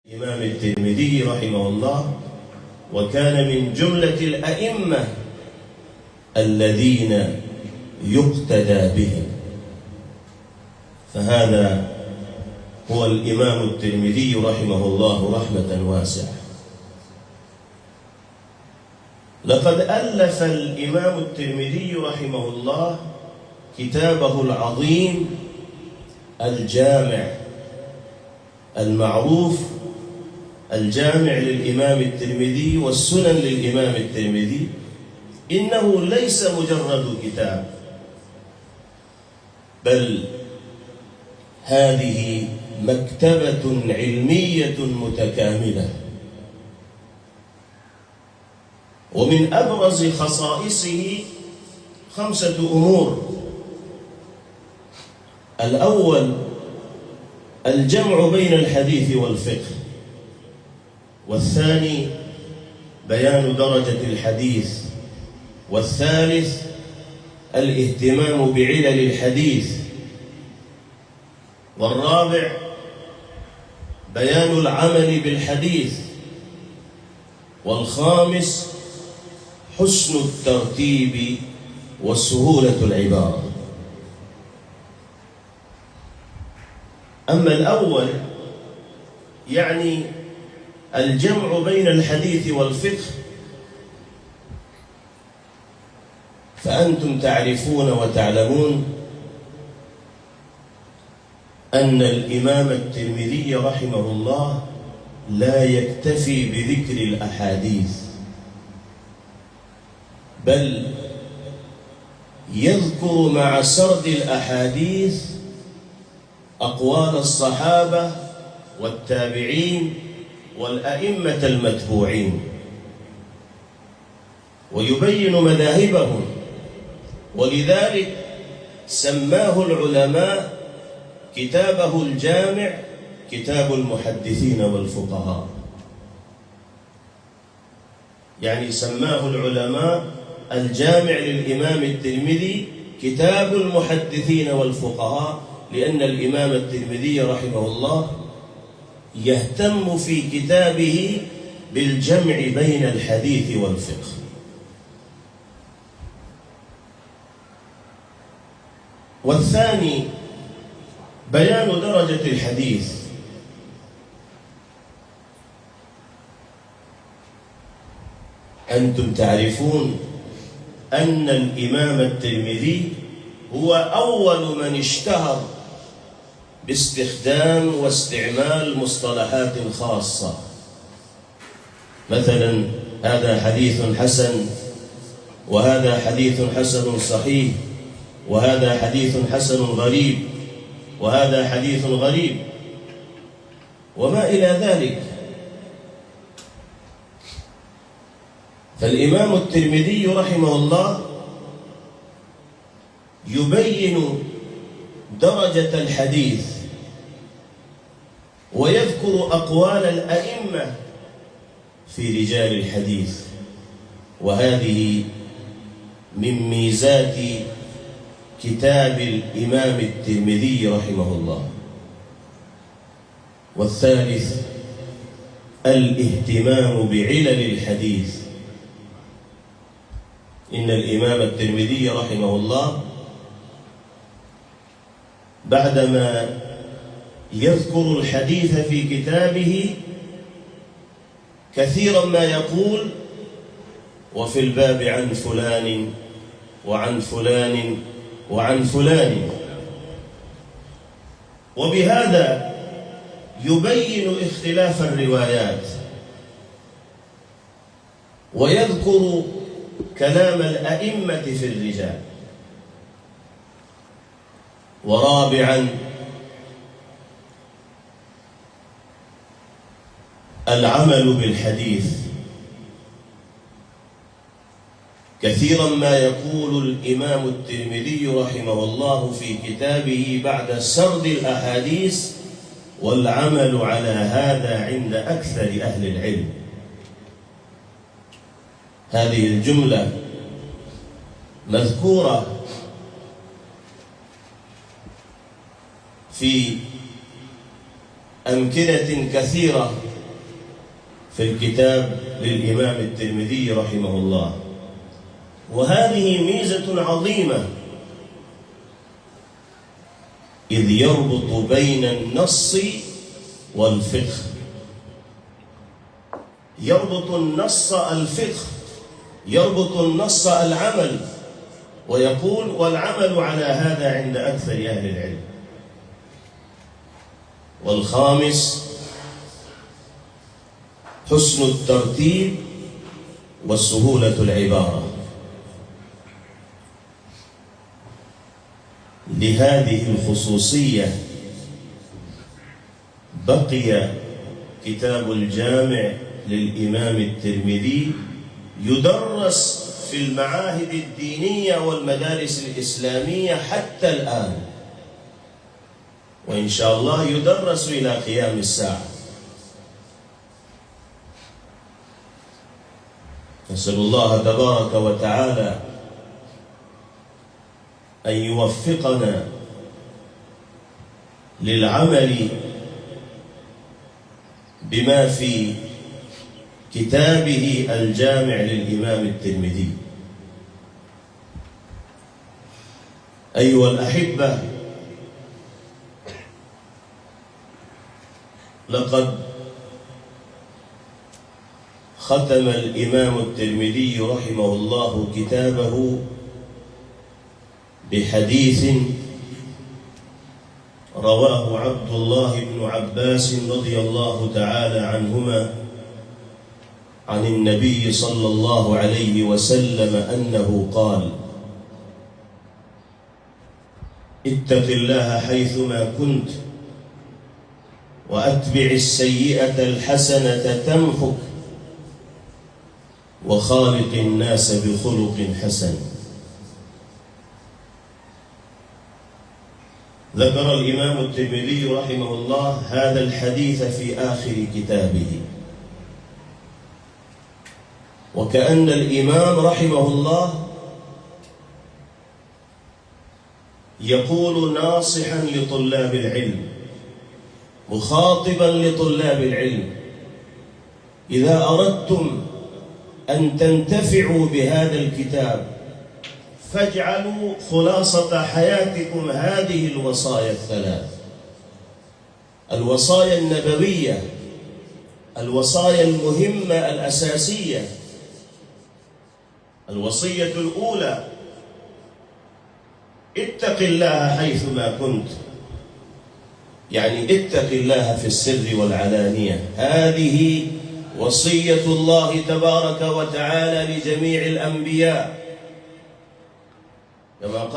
الإمام الترمذي رحمه الله، وكان من جملة الأئمة الذين يقتدى بهم. فهذا هو الإمام الترمذي رحمه الله رحمة واسعة. لقد ألف الإمام الترمذي رحمه الله كتابه العظيم الجامع المعروف، الجامع للإمام الترمذي والسنن للإمام الترمذي. إنه ليس مجرد كتاب، بل هذه مكتبة علمية متكاملة. ومن أبرز خصائصه 5 أمور. الأول الجمع بين الحديث والفقه، والثاني بيان درجة الحديث، والثالث الاهتمام بعلل الحديث، والرابع بيان العمل بالحديث، والخامس حسن الترتيب وسهولة العبارة. أما الأول يعني الجمع بين الحديث والفقه، فأنتم تعرفون وتعلمون أن الإمام الترمذي رحمه الله لا يكتفي بذكر الأحاديث، بل يذكر مع سرد الأحاديث أقوال الصحابة والتابعين والأئمة المتبوعين، ويبين مذاهبهم. ولذلك سماه العلماء كتابه الجامع كتاب المحدثين والفقهاء. يعني سماه العلماء الجامع للإمام الترمذي كتاب المحدثين والفقهاء، لأن الإمام الترمذي رحمه الله يهتم في كتابه بالجمع بين الحديث والفقه. والثاني بيان درجة الحديث. أنتم تعرفون أن الإمام الترمذي هو أول من اشتهر باستخدام واستعمال مصطلحات خاصة، مثلا هذا حديث حسن، وهذا حديث حسن صحيح، وهذا حديث حسن غريب، وهذا حديث غريب، وما إلى ذلك. فالإمام الترمذي رحمه الله يبين درجة الحديث، ويذكر أقوال الأئمة في رجال الحديث، وهذه من ميزات كتاب الإمام الترمذي رحمه الله. والثالث الاهتمام بعلل الحديث. إن الإمام الترمذي رحمه الله بعدما يذكر الحديث في كتابه كثيرا ما يقول: وفي الباب عن فلان وعن فلان وعن فلان. وبهذا يبين اختلاف الروايات، ويذكر كلام الأئمة في الرجال. ورابعا العمل بالحديث. كثيرا ما يقول الإمام الترمذي رحمه الله في كتابه بعد سرد الأحاديث: والعمل على هذا عند أكثر أهل العلم. هذه الجملة مذكورة في أمكنة كثيرة في الكتاب للإمام الترمذي رحمه الله. وهذه ميزة عظيمة، إذ يربط بين النص والفقه، يربط النص الفقه، يربط النص العمل، ويقول والعمل على هذا عند أكثر أهل العلم. والخامس حسن الترتيب وسهولة العبارة. لهذه الخصوصية بقي كتاب الجامع للإمام الترمذي يدرس في المعاهد الدينية والمدارس الإسلامية حتى الآن، وإن شاء الله يدرس إلى قيام الساعة. نسأل الله تبارك وتعالى أن يوفقنا للعمل بما في كتابه الجامع للإمام الترمذي. أيها الأحبة، لقد ختم الإمام الترمذي رحمه الله كتابه بحديث رواه عبد الله بن عباس رضي الله تعالى عنهما عن النبي صلى الله عليه وسلم أنه قال: اتق الله حيثما كنت وأتبع السيئة الحسنة تمحك وخالق الناس بخلق حسن. ذكر الإمام الترمذي رحمه الله هذا الحديث في آخر كتابه، وكأن الإمام رحمه الله يقول ناصحا لطلاب العلم، مخاطبا لطلاب العلم: إذا أردتم أن تنتفعوا بهذا الكتاب فاجعلوا خلاصة حياتكم هذه الوصايا الثلاث، الوصايا النبوية، الوصايا المهمة الأساسية. الوصية الأولى: اتق الله حيثما كنت، يعني اتق الله في السر والعلانية. هذه وصية الله تبارك وتعالى لجميع الأنبياء، كما قال